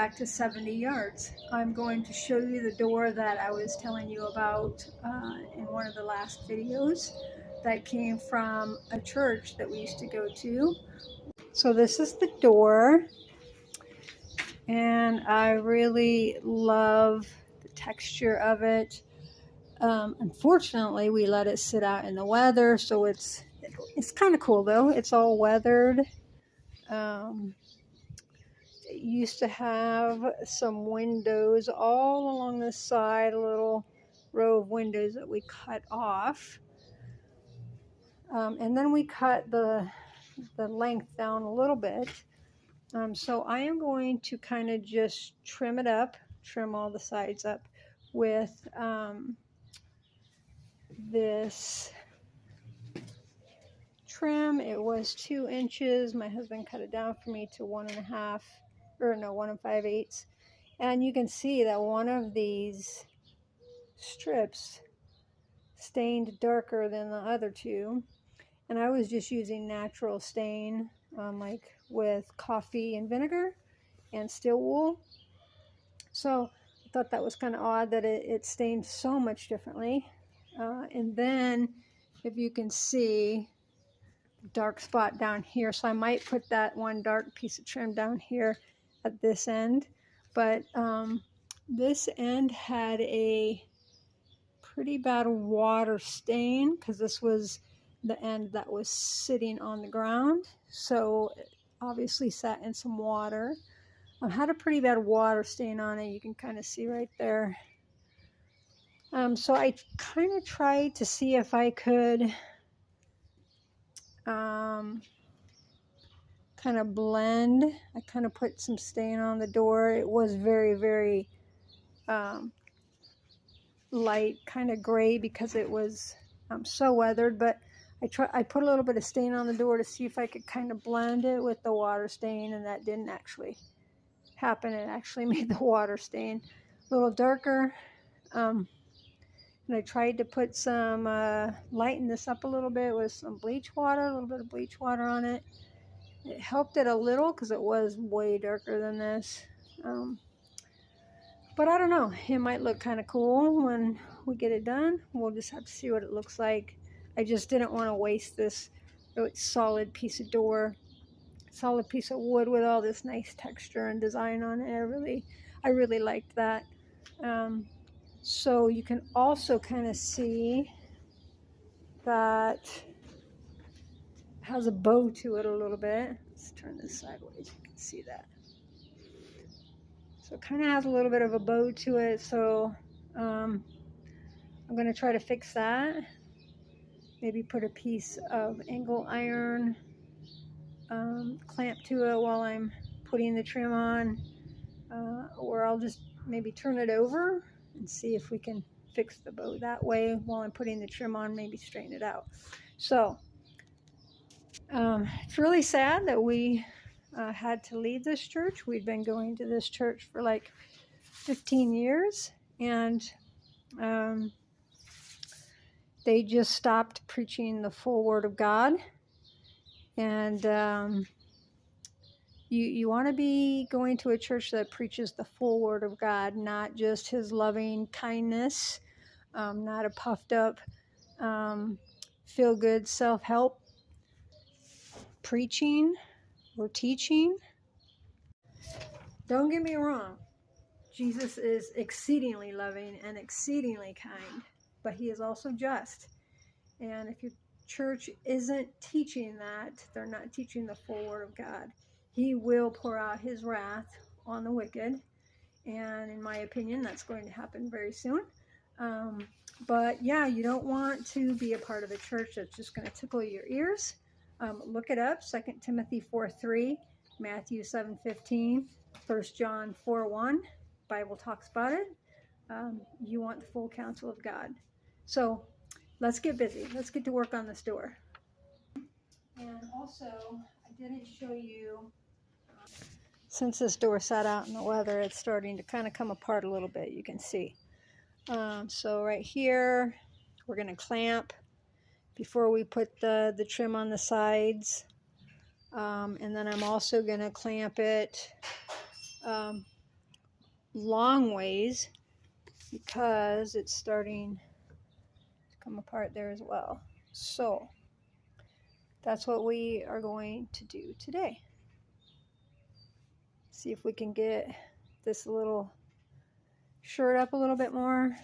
back to 70 yards. I'm going to show you the door that I was telling you about in one of the last videos that came from a church that we used to go to. So this is the door, and I really love the texture of it. Unfortunately, we let it sit out in the weather, so it's kind of cool though. It's all weathered. It used to have some windows all along the side, a little row of windows that we cut off. And then we cut the length down a little bit. So I am going to kind of just trim it up, trim all the sides up with this trim. It was 2 inches. My husband cut it down for me to 1.5, or no, 1 5/8. And you can see that one of these strips stained darker than the other two. And I was just using natural stain, like with coffee and vinegar and steel wool. So I thought that was kind of odd that it stained so much differently. And then if you can see, dark spot down here, so I might put that one dark piece of trim down here at this end, but this end had a pretty bad water stain because this was the end that was sitting on the ground, so it obviously sat in some water. Had a pretty bad water stain on it. You can kind of see right there. So I kind of tried to see if I could kind of blend. I kind of put some stain on the door. It was very, very light, kind of gray because it was so weathered, but I put a little bit of stain on the door to see if I could kind of blend it with the water stain, and that didn't actually happen. It actually made the water stain a little darker. And I tried to put some lighten this up a little bit with some bleach water, a little bit of bleach water on it. It helped it a little because it was way darker than this. But I don't know, it might look kind of cool when we get it done. We'll just have to see what it looks like. I just didn't want to waste this really solid piece of door, solid piece of wood with all this nice texture and design on it. I really liked that. So you can also kind of see that it has a bow to it a little bit. Let's turn this sideways, you can see that. So it kind of has a little bit of a bow to it, so I'm going to try to fix that. Maybe put a piece of angle iron clamp to it while I'm putting the trim on, or I'll just maybe turn it over and see if we can fix the bow that way while I'm putting the trim on, maybe straighten it out. So it's really sad that we had to leave this church. We'd been going to this church for like 15 years, and they just stopped preaching the full Word of God. And you want to be going to a church that preaches the full Word of God, not just His loving kindness, not a puffed up, feel-good self-help preaching or teaching. Don't get me wrong, Jesus is exceedingly loving and exceedingly kind, but He is also just. And if your church isn't teaching that, they're not teaching the full Word of God, He will pour out His wrath on the wicked. And in my opinion, that's going to happen very soon. But yeah, you don't want to be a part of a church that's just going to tickle your ears. Look it up, 2 Timothy 4:3, Matthew 7:15, 1 John 4:1. Bible talks about it. You want the full counsel of God. So let's get busy. Let's get to work on this door. And also, I didn't show you, since this door sat out in the weather, it's starting to kind of come apart a little bit, you can see. So right here, we're going to clamp before we put the trim on the sides. And then I'm also going to clamp it long ways because it's starting to come apart there as well. So that's what we are going to do today. See if we can get this little shirt up a little bit more.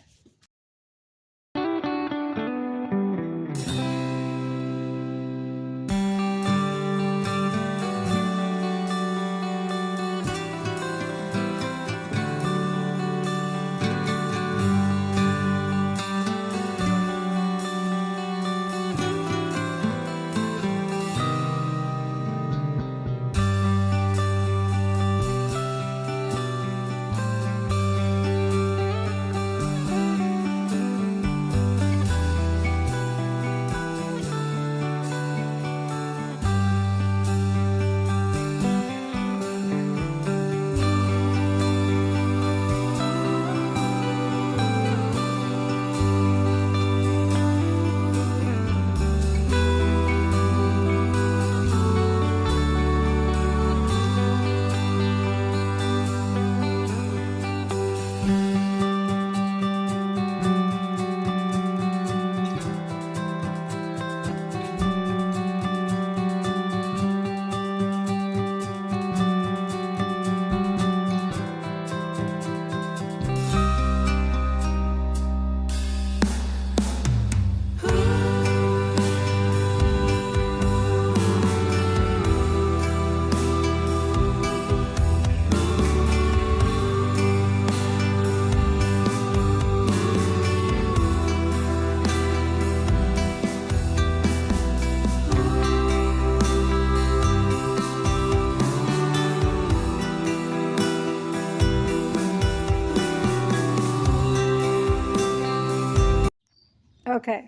Okay,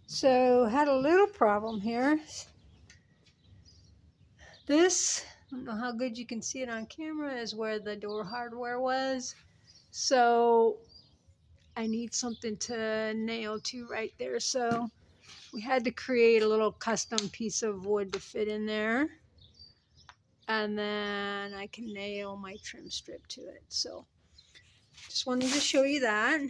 so had a little problem here. This, I don't know how good you can see it on camera, is where the door hardware was. So I need something to nail to right there. So we had to create a little custom piece of wood to fit in there. And then I can nail my trim strip to it. So just wanted to show you that.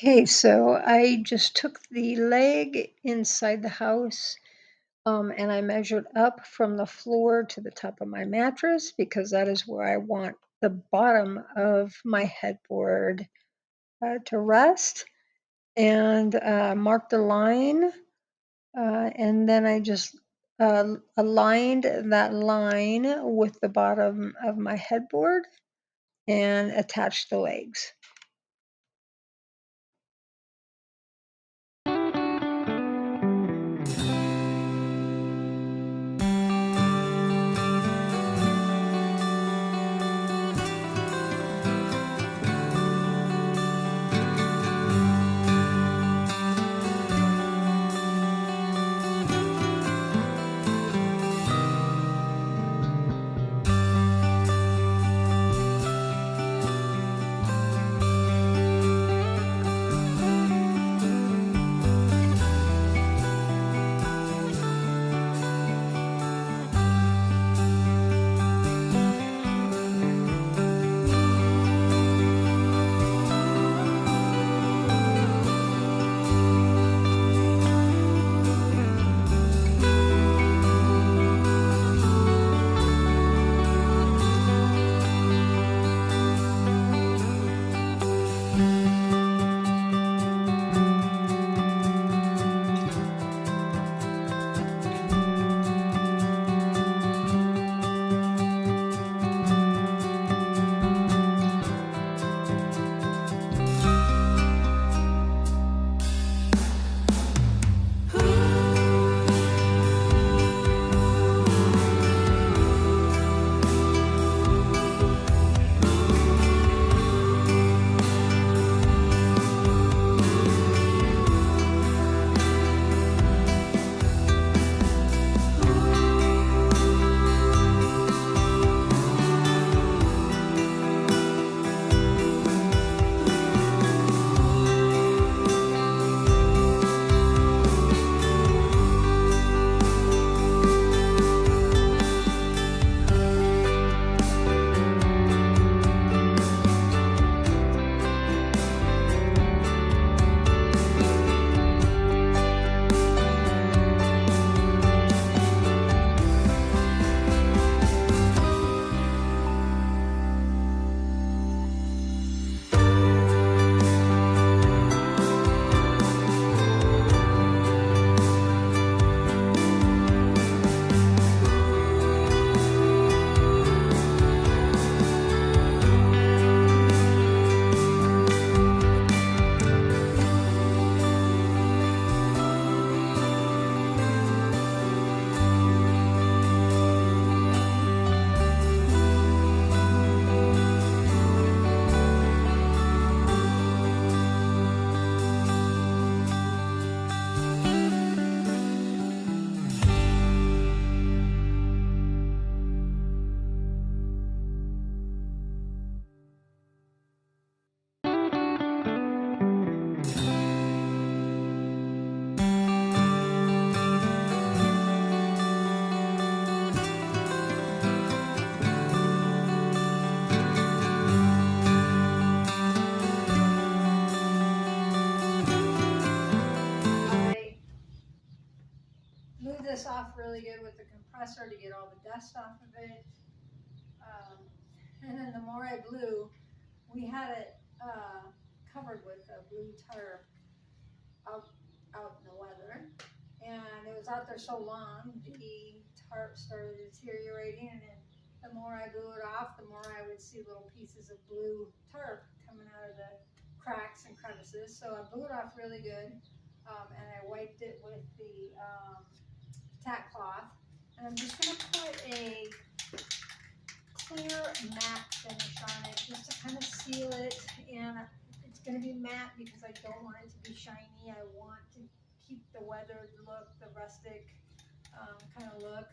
Okay, so I just took the leg inside the house, and I measured up from the floor to the top of my mattress because that is where I want the bottom of my headboard to rest, and marked a line, and then I just aligned that line with the bottom of my headboard and attached the legs. Move this off really good with the compressor to get all the dust off of it. And then the more I blew, we had it covered with a blue tarp out in the weather. And it was out there so long, the tarp started deteriorating, and then the more I blew it off, the more I would see little pieces of blue tarp coming out of the cracks and crevices. So I blew it off really good, and I wiped it with the tack cloth, and I'm just going to put a clear matte finish on it just to kind of seal it, and it's going to be matte because I don't want it to be shiny. I want to keep the weathered look, the rustic kind of look,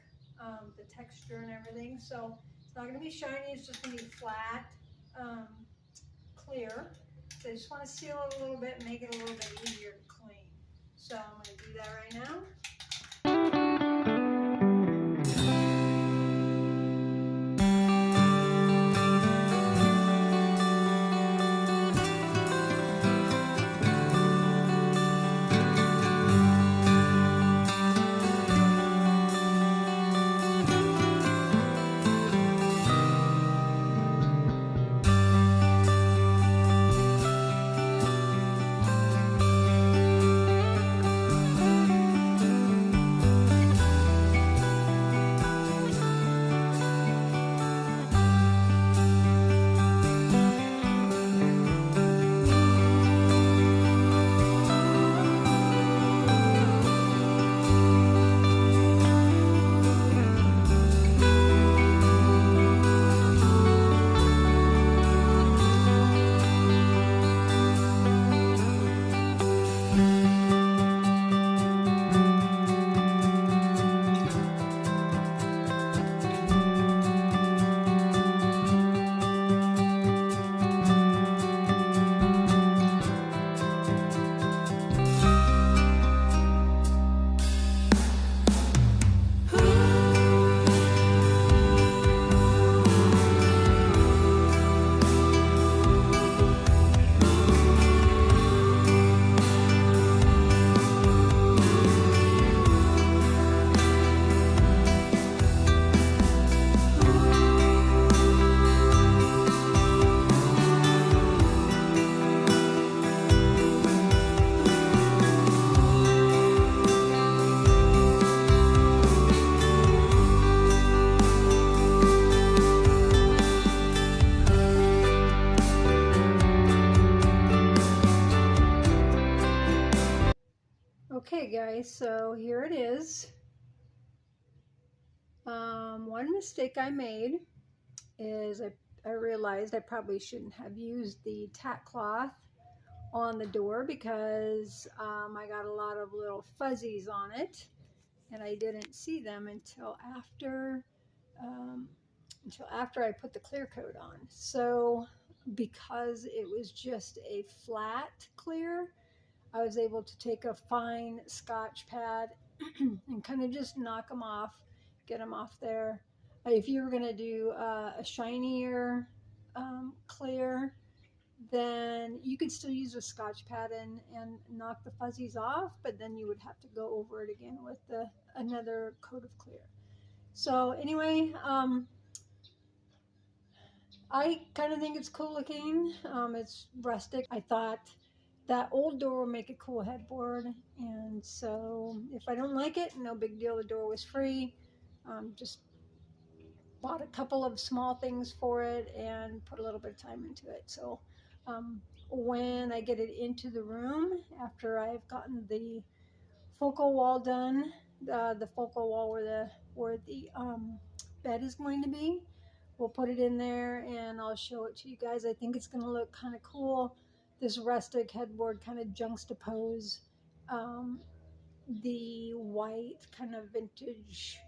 the texture and everything. So it's not going to be shiny, it's just going to be flat, clear. So I just want to seal it a little bit and make it a little bit easier to clean. So I'm going to do that right now. Okay guys, so here it is. One mistake I made is I realized I probably shouldn't have used the tack cloth on the door because I got a lot of little fuzzies on it, and I didn't see them um, until after I put the clear coat on. So because it was just a flat clear, I was able to take a fine Scotch pad and kind of just knock them off, get them off there. If you were going to do a shinier clear, then you could still use a Scotch pad and knock the fuzzies off, but then you would have to go over it again with another coat of clear. So anyway, I kind of think it's cool looking. It's rustic. I thought that old door will make a cool headboard, and so if I don't like it, no big deal. The door was free. Just bought a couple of small things for it and put a little bit of time into it. So when I get it into the room, after I've gotten the focal wall done, the focal wall where the bed is going to be, we'll put it in there and I'll show it to you guys. I think it's going to look kind of cool. This rustic headboard kind of juxtapose the white kind of vintage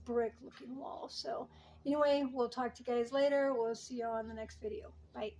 brick looking wall. So anyway, we'll talk to you guys later. We'll see you on the next video. Bye.